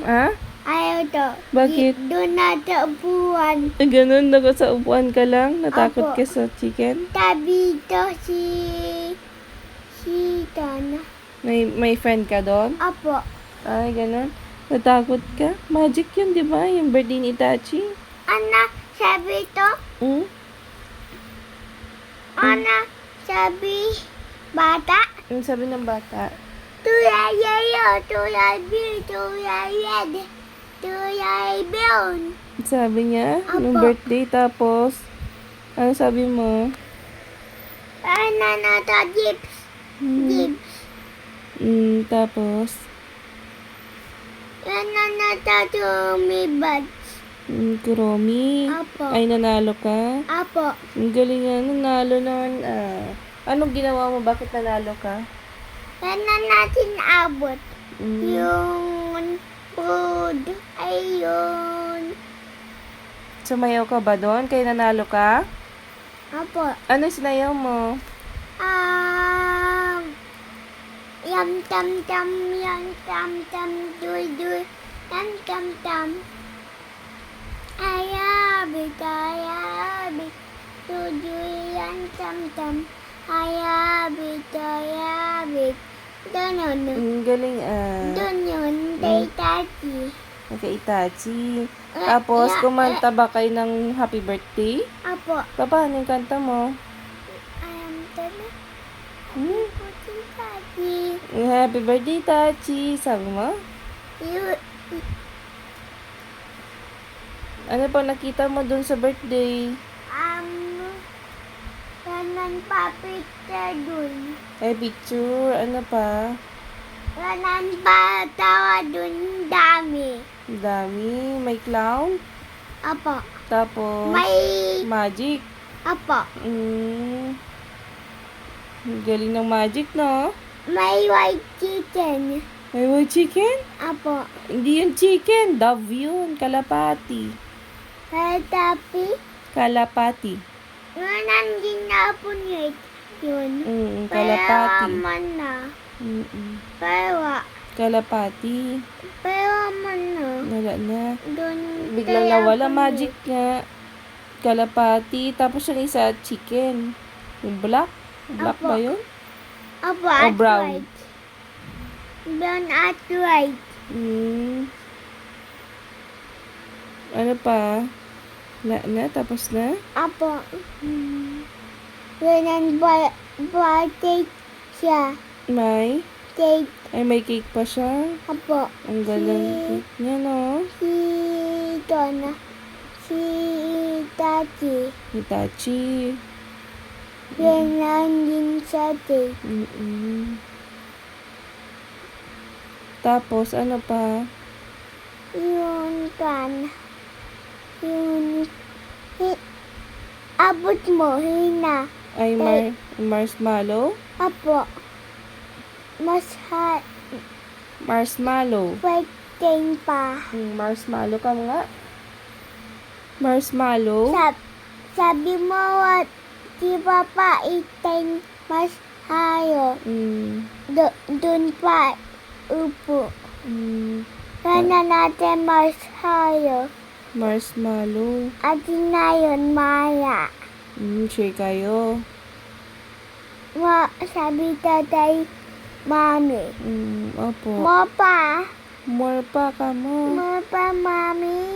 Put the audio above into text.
Ha? Ayaw to. Bakit? Doon na sa upuan. Ganun, sa upuan ka lang? Natakot Apo. ka sa chicken? Tabi to si Tana. May friend ka doon? Apo. Ay, ganun. Natakot ka? Magic yun, di ba? Yung birthday ni Itachi. Ana, sabi to. Hmm? Ana, sabi bata. Yung sabi ng bata. Tuyayayo, tuyabi, tuyayed, tuyaybiyon. Sabi niya, nung Apo. birthday, tapos, ano sabi mo? Ana na to, Gibbs. Gibbs. Tapos, Ana na to, tumibad. Kuromi. Apo. Ay, nanalo ka? Apo. Ang galing nga, nanalo naman. Anong ginawa mo? Bakit nanalo ka? Ana natin abot. Mm, Yung food ay yun. Sumayaw ka ba doon? Kaya nanalo ka? Apo. Ano sinayaw mo? Yum tam tam, yum tam tam, duy duy, yum tam tam. Ayabit, duy duy, yum tam tam. Ayabit. Doon Ang galing Doon yun, kay Tati. kay Itachi. Tapos, kumanta ba kayo ng happy birthday? Apo. Paano yung kanta mo? Tala. Hmm? Puti Tati. Happy birthday, Tachi. Sabi mo? Ano pa nakita mo dun sa birthday? Kanan pa picture dun. Ay, picture. Ano pa? Kanan pa tawa dun, dami. Ang dami. May clown. Apo. Tapos, May, magic. apo. Ang galing ng magic, no? May white chicken. May white chicken? Apo. Hindi yun chicken. Dove yun. Kalapati. Tapi, Kalapati. kanan din na po yun. Kalapati. Pero man na. Pero, Kalapati. man na. Wala na. Dun, Biglang kaya nawala. po Magic nga. Kalapati. Tapos yung isa, chicken. Yung black. Black Apo. ba yun? Apo, O at brown? white. Brown at white. Ano pa? Wala na? Tapos na? Apo. Ganun birthday siya. May? Cake. Ay, may cake pa siya. Apo. Ang galing cake niya, no? Si Donna. Si Tati. Hitachi. Ganun din sa cake. Tapos, ano pa? Yun kan. Yun. Abot mo, hina. Ay, marshmallow? Apo. Marshmallow. Birthday pa. Marshmallow ka nga. Marshmallow? Sabi mo, what? Di ba pa itin mas hayo? Doon pa upo. Sana natin mas hayo. Marshmallow. At na yun, Maya. Share kayo. Sabi tatay, mami. Opo. Mo pa. More pa ka mo. Mo pa, mami.